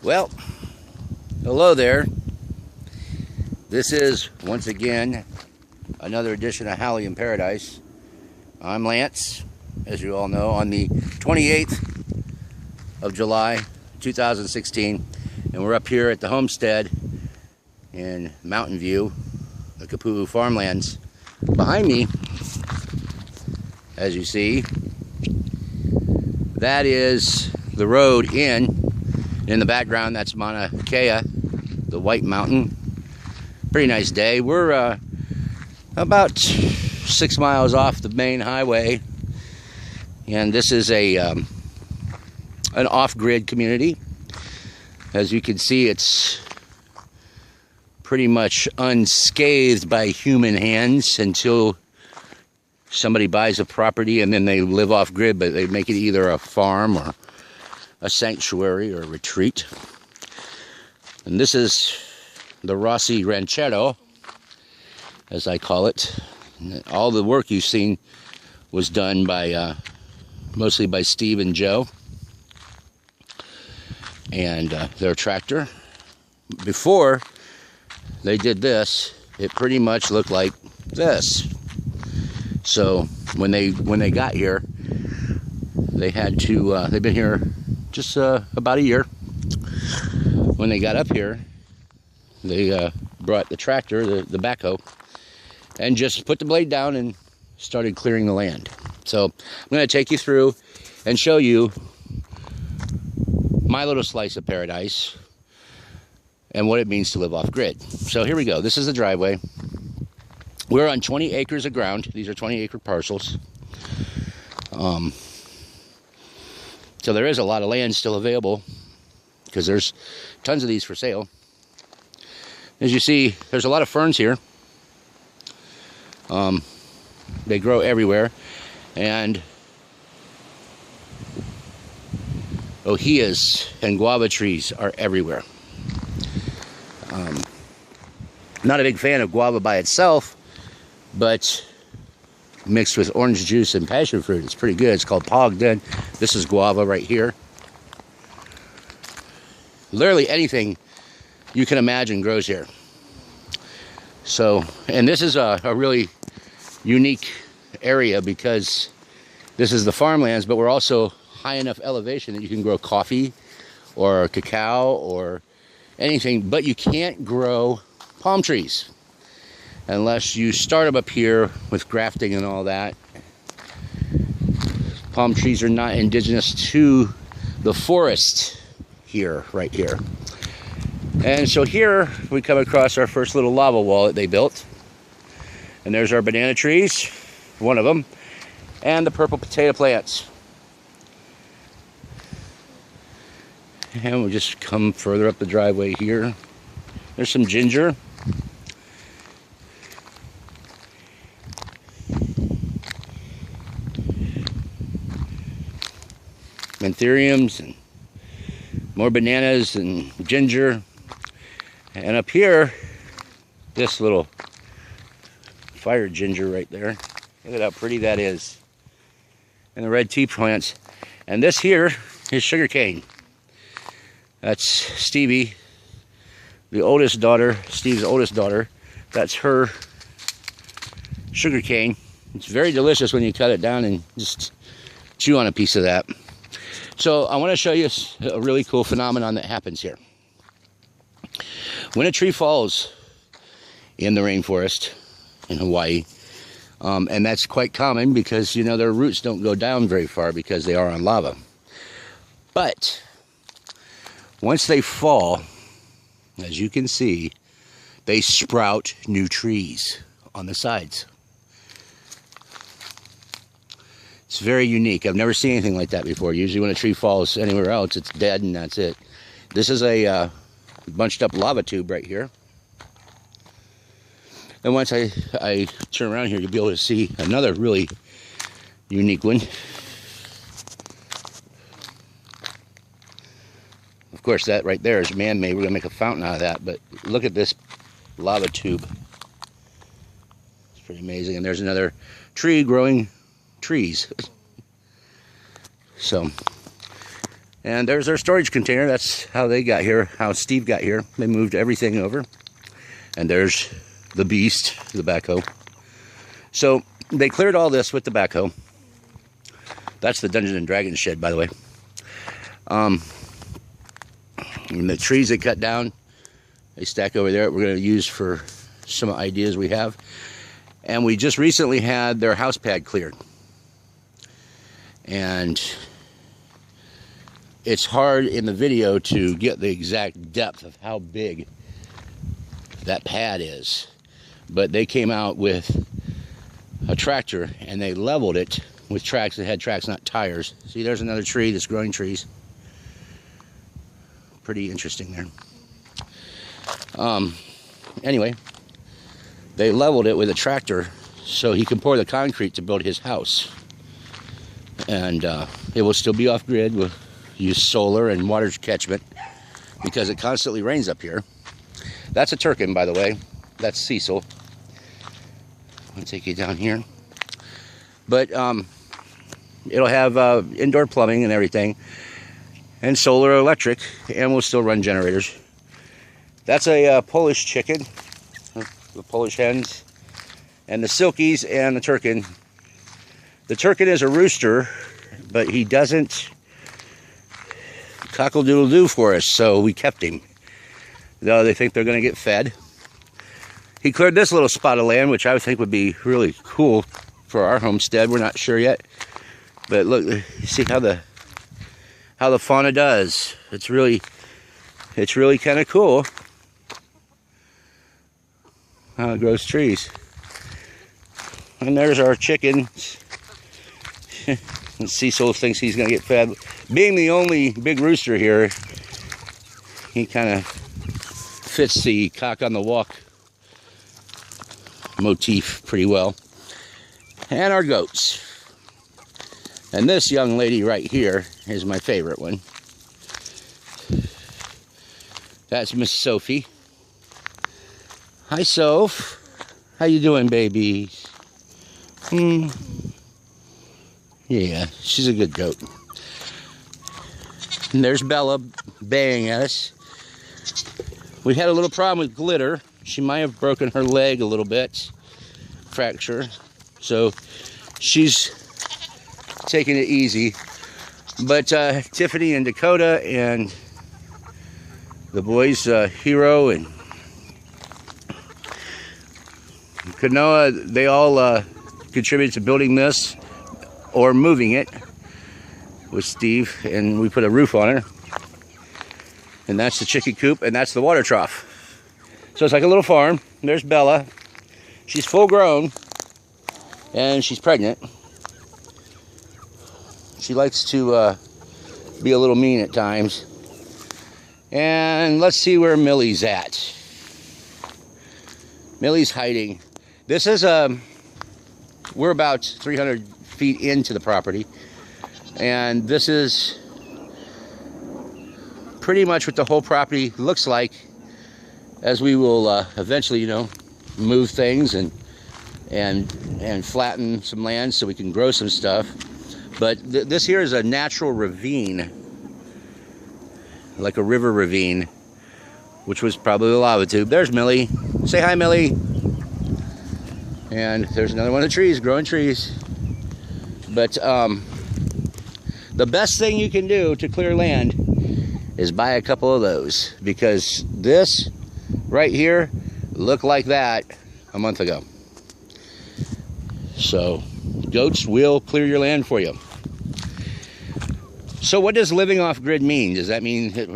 Well, hello there. This is, once again, another edition of Haole in Paradise. I'm Lance, as you all know, on the 28th of July, 2016. And we're up here at the homestead in Mountain View, the Kapuu farmlands. Behind me, as you see, that is the road in. In the background, that's Mauna Kea, the White Mountain. Pretty nice day. We're about 6 miles off the main highway, and this is an off-grid community. As you can see, it's pretty much unscathed by human hands until somebody buys a property and then they live off-grid, but they make it either a farm or a sanctuary or a retreat. And this is the Rossi Ranchero, as I call it. All the work you've seen was done by mostly by Steve and Joe and their tractor. Before they did this, it pretty much looked like this. So when they got here, they had to they've been here just about a year. When they got up here, they brought the tractor, the backhoe, and just put the blade down and started clearing the land. So I'm going to take you through and show you my little slice of paradise and what it means to live off-grid. So here we go. This is the driveway. We're on 20 acres of ground. These are 20-acre parcels. So there is a lot of land still available because there's tons of these for sale. As you see, there's a lot of ferns here. They grow everywhere. And ohias and guava trees are everywhere. Not a big fan of guava by itself, but mixed with orange juice and passion fruit, it's pretty good. It's called pogden. This is guava right here. Literally anything you can imagine grows here. So, and this is a really unique area because this is the farmlands, but we're also high enough elevation that you can grow coffee or cacao or anything, but you can't grow palm trees unless you start them up here with grafting and all that. Palm trees are not indigenous to the forest here, right here. And so here we come across our first little lava wall that they built. And there's our banana trees, one of them, and the purple potato plants. And we'll just come further up the driveway here. There's some ginger. Anthuriums and more bananas and ginger. And up here, this little fire ginger right there. Look at how pretty that is. And the red tea plants. And this here is sugarcane. That's Stevie, the oldest daughter, Steve's oldest daughter. That's her sugarcane. It's very delicious when you cut it down and just chew on a piece of that. So I want to show you a really cool phenomenon that happens here. When a tree falls in the rainforest in Hawaii, and that's quite common because, you know, their roots don't go down very far because they are on lava. But once they fall, as you can see, they sprout new trees on the sides. It's very unique. I've never seen anything like that before. Usually when a tree falls anywhere else, it's dead and that's it. This is a bunched up lava tube right here. And once I turn around here, you'll be able to see another really unique one. Of course, that right there is man-made. We're going to make a fountain out of that. But look at this lava tube. It's pretty amazing. And there's another tree growing trees. So And there's our storage container. That's how they got here, how Steve got here. They moved everything over. And there's the beast, the backhoe. So they cleared all this with the backhoe. That's the Dungeons and Dragons shed, by the way. And the trees they cut down, they stack over there. We're going to use for some ideas we have. And we just recently had their house pad cleared. And it's hard in the video to get the exact depth of how big that pad is. But they came out with a tractor and they leveled it with tracks. That had tracks, not tires. See, there's another tree that's growing trees. Pretty interesting there. Anyway, they leveled it with a tractor so he can pour the concrete to build his house. And it will still be off grid. We'll use solar and water catchment because it constantly rains up here. That's a Turkin, by the way. That's Cecil. I'll take you down here. But it'll have indoor plumbing and everything, and solar electric, and we'll still run generators. That's a Polish chicken, the Polish hens, and the Silkies and the Turkin. The Turkin is a rooster, but he doesn't cockle-doodle-doo for us, so we kept him. Though they think they're going to get fed. He cleared this little spot of land, which I would think would be really cool for our homestead. We're not sure yet. But look, you see how the fauna does. It's really kind of cool how it grows trees. And there's our chickens. Cecil thinks he's going to get fed. Being the only big rooster here, he kind of fits the cock on the walk motif pretty well. And our goats. And this young lady right here is my favorite one. That's Miss Sophie. Hi, Soph. How you doing, baby? Yeah, she's a good goat. And there's Bella baying at us. We had a little problem with Glitter. She might have broken her leg a little bit. Fracture. So she's taking it easy. But Tiffany and Dakota and the boys, Hero and Kanoa, they all contributed to building this or moving it with Steve, and we put a roof on it. And that's the chicken coop, and that's the water trough. So it's like a little farm. There's Bella. She's full grown, and she's pregnant. She likes to be a little mean at times. And let's see where Millie's at. Millie's hiding. This is we're about 300 feet into the property, and this is pretty much what the whole property looks like, as we will eventually, you know, move things and flatten some land so we can grow some stuff. But this here is a natural ravine, like a river ravine, which was probably a lava tube. There's Millie. Say hi, Millie. And there's another one of the trees, growing trees. But the best thing you can do to clear land is buy a couple of those, because this right here looked like that a month ago. So goats will clear your land for you. So what does living off grid mean? Does that mean that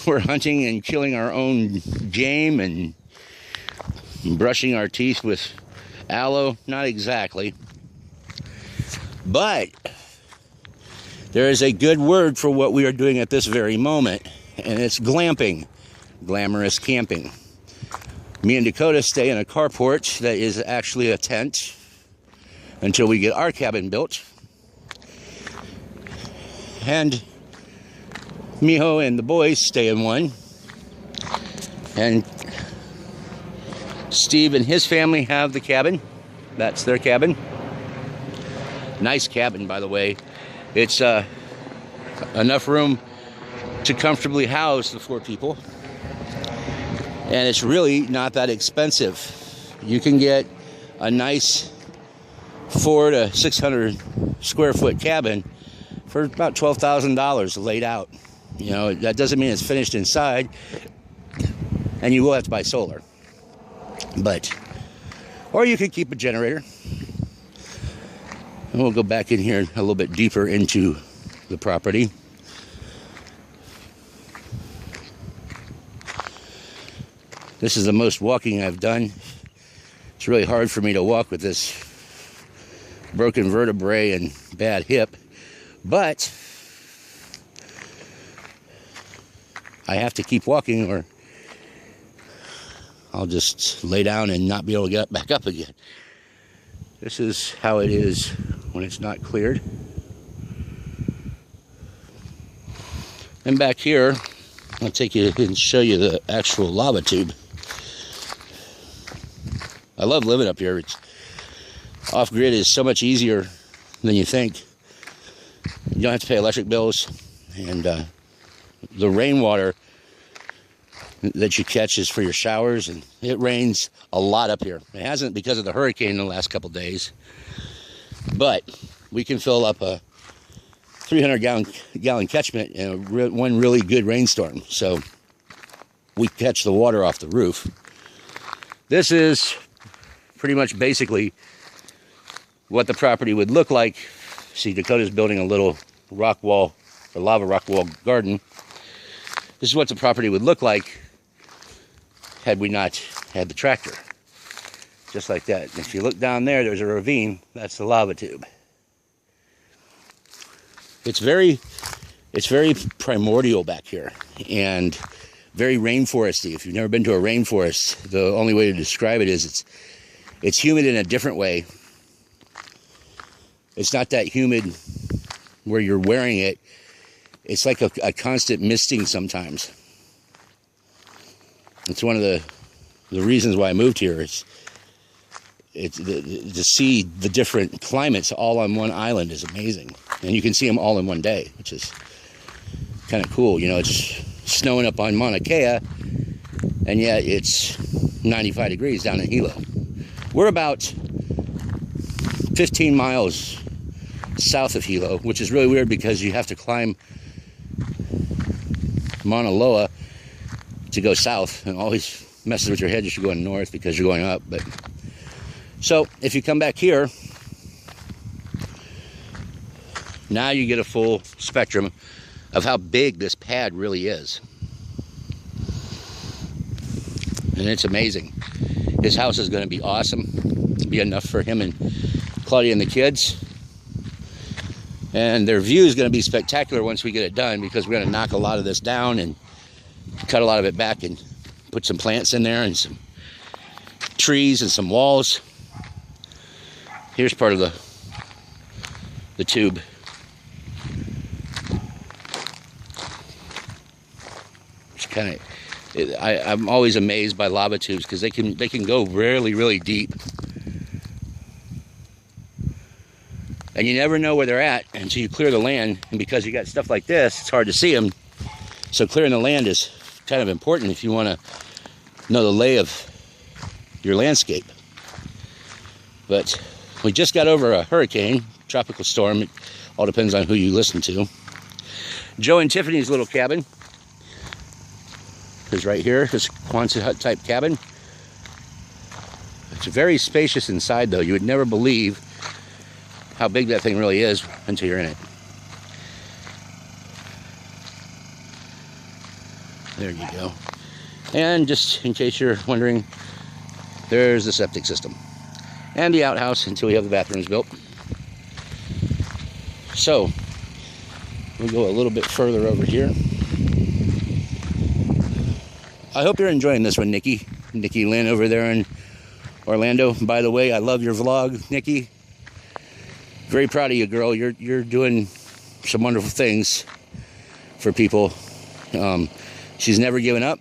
we're hunting and killing our own game and brushing our teeth with aloe? Not exactly. But there is a good word for what we are doing at this very moment, and it's glamping, glamorous camping. Me and Dakota stay in a carport that is actually a tent until we get our cabin built. And Miho and the boys stay in one. And Steve and his family have the cabin. That's their cabin. Nice cabin, by the way. It's enough room to comfortably house the 4 people. And it's really not that expensive. You can get a nice 400 to 600 square foot cabin for about $12,000 laid out. You know, that doesn't mean it's finished inside, and you will have to buy solar. But, or you could keep a generator. And we'll go back in here a little bit deeper into the property. This is the most walking I've done. It's really hard for me to walk with this broken vertebrae and bad hip, but I have to keep walking or I'll just lay down and not be able to get back up again. This is how it is when it's not cleared. And back here, I'll take you and show you the actual lava tube. I love living up here. It's off-grid is so much easier than you think. You don't have to pay electric bills, and the rainwater that you catch is for your showers, and it rains a lot up here. It hasn't because of the hurricane in the last couple days, but we can fill up a 300-gallon catchment in one really good rainstorm. So we catch the water off the roof. This is pretty much basically what the property would look like. See, Dakota's building a little rock wall or lava rock wall garden. This is what the property would look like had we not had the tractor. Just like that. And if you look down there, there's a ravine. That's the lava tube. It's very primordial back here and very rainforesty. If you've never been to a rainforest, the only way to describe it is it's humid in a different way. It's not that humid where you're wearing it. It's like a constant misting sometimes. It's one of the reasons why I moved here. To see the different climates all on one island is amazing. And you can see them all in one day, which is kind of cool. You know, it's snowing up on Mauna Kea, and yet it's 95 degrees down in Hilo. We're about 15 miles south of Hilo, which is really weird because you have to climb Mauna Loa to go south, and always messes with your head. You should go north because you're going up. But so if you come back here, now you get a full spectrum of how big this pad really is. And it's amazing. His house is going to be awesome. It'll be enough for him and Claudia and the kids. And their view is going to be spectacular once we get it done, because we're going to knock a lot of this down and cut a lot of it back and put some plants in there and some trees and some walls. Here's part of the tube. It's kind of, I'm always amazed by lava tubes because they can go really, really deep. And you never know where they're at until you clear the land. And because you got stuff like this, it's hard to see them. So clearing the land is kind of important if you want to know the lay of your landscape. But we just got over a hurricane, tropical storm. It all depends on who you listen to. Joe and Tiffany's little cabin is right here, this Quonset hut type cabin. It's very spacious inside though. You would never believe how big that thing really is until you're in it. There you go. And just in case you're wondering, there's the septic system and the outhouse until we have the bathrooms built. So we'll go a little bit further over here. I hope you're enjoying this one, Nikki Lynn over there in Orlando. By the way, I love your vlog, Nikki. Very proud of you, girl. You're doing some wonderful things for people. She's never given up.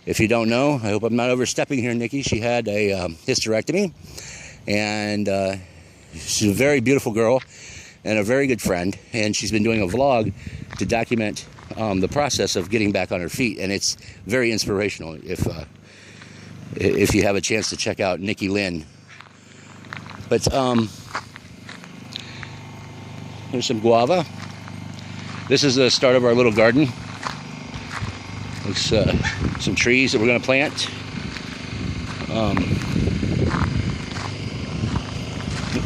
If you don't know, I hope I'm not overstepping here, Nikki. She had a hysterectomy, and she's a very beautiful girl, and a very good friend, and she's been doing a vlog to document the process of getting back on her feet, and it's very inspirational. If you have a chance to check out Nikki Lynn. But here's some guava. This is the start of our little garden. Looks some trees that we're going to plant.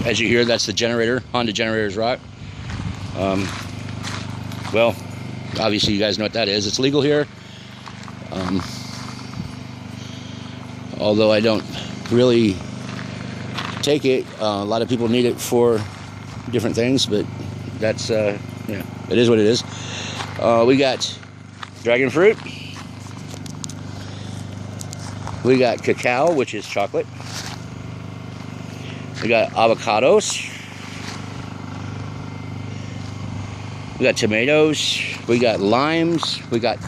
As you hear, that's the generator. Honda generators rock. Well, obviously you guys know what that is. It's legal here. Although I don't really take it. A lot of people need it for different things, but that's, yeah, it is what it is. We got dragon fruit. We got cacao, which is chocolate. We got avocados. We got tomatoes. We got limes. We got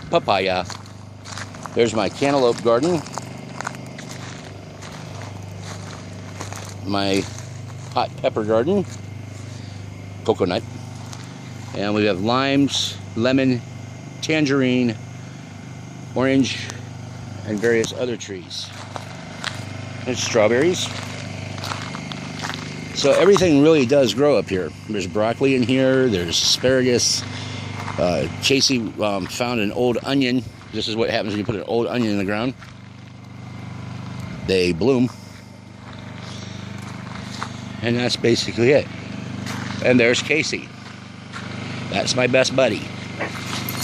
papaya. There's my cantaloupe garden. My hot pepper garden. Coconut. And we have limes, lemon, tangerine, orange, and various other trees. There's strawberries. So everything really does grow up here. There's broccoli in here. There's asparagus. Casey found an old onion. This is what happens when you put an old onion in the ground. They bloom. And that's basically it. And there's Casey. That's my best buddy.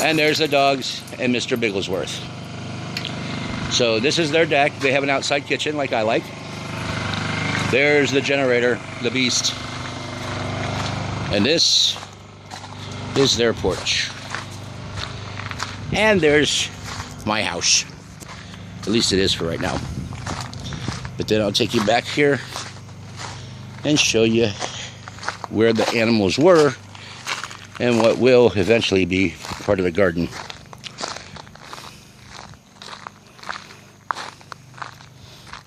And there's the dogs and Mr. Bigglesworth. So this is their deck. They have an outside kitchen like I like. There's the generator, the beast. And this is their porch. And there's my house. At least it is for right now. But then I'll take you back here and show you where the animals were and what will eventually be part of the garden.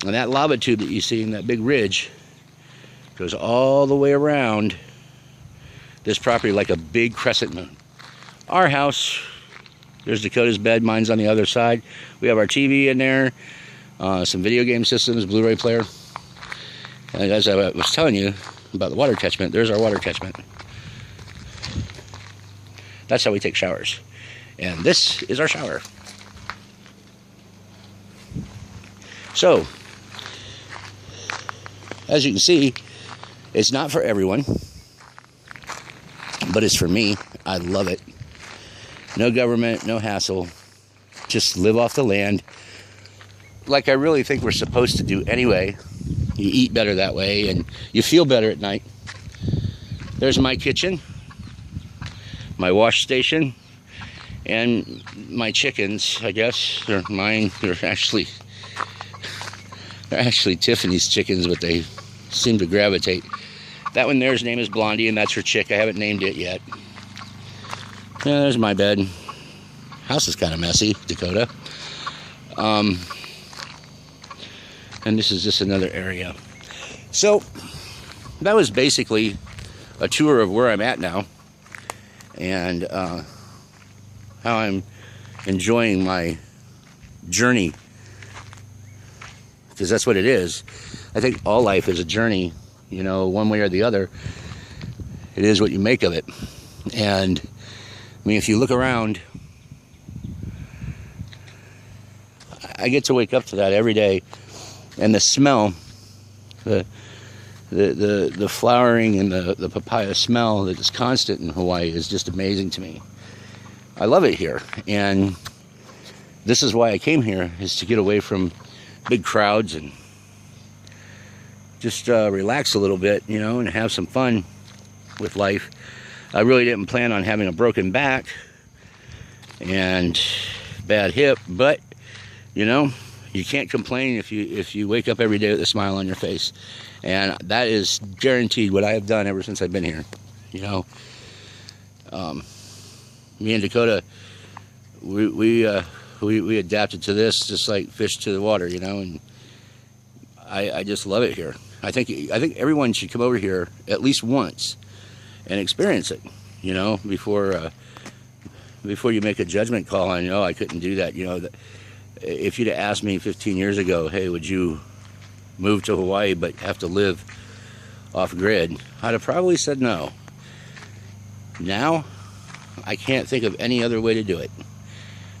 And that lava tube that you see in that big ridge goes all the way around this property like a big crescent moon. Our house, there's Dakota's bed, mine's on the other side. We have our TV in there, some video game systems, Blu-ray player. And as I was telling you about the water catchment, there's our water catchment. That's how we take showers. And this is our shower. So, as you can see, it's not for everyone, but it's for me. I love it. No government, no hassle. Just live off the land like I really think we're supposed to do anyway. You eat better that way and you feel better at night. There's my kitchen, my wash station, and my chickens, I guess. They're mine. They're actually Tiffany's chickens, but they seem to gravitate. That one there's name is Blondie, and that's her chick. I haven't named it yet. Yeah, there's my bed. House is kind of messy, Dakota. And this is just another area. So that was basically a tour of where I'm at now and how I'm enjoying my journey, because that's what it is. I think all life is a journey, you know, one way or the other. It is what you make of it. And I mean, if you look around, I get to wake up to that every day, and the smell, the flowering and the papaya smell that is constant in Hawaii is just amazing to me. I love it here, and this is why I came here, is to get away from big crowds and just relax a little bit, you know, and have some fun with life. I really didn't plan on having a broken back and bad hip, but you know, you can't complain if you wake up every day with a smile on your face, and that is guaranteed what I have done ever since I've been here. You know, me and Dakota, we adapted to this just like fish to the water, you know, and I just love it here. I think everyone should come over here at least once and experience it, you know, before you make a judgment call on, oh, I couldn't do that. You know, if you'd have asked me 15 years ago, hey, would you move to Hawaii but have to live off grid, I'd have probably said no. Now, I can't think of any other way to do it,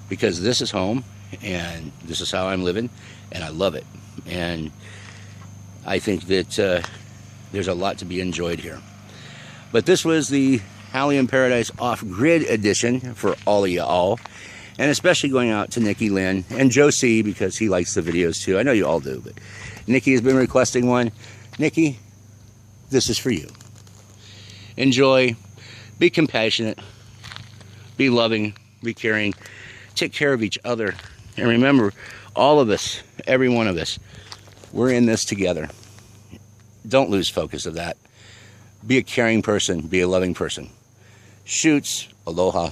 because this is home, and this is how I'm living, and I love it. And I think that there's a lot to be enjoyed here. But this was the Haole in Paradise off-grid edition for all of y'all, and especially going out to Nikki Lynn and Joe C, because he likes the videos too. I know you all do, but Nikki has been requesting one. Nikki, this is for you. Enjoy, be compassionate, be loving, be caring, take care of each other, and remember, all of us, every one of us, we're in this together. Don't lose focus of that. Be a caring person, be a loving person. Shoots, aloha.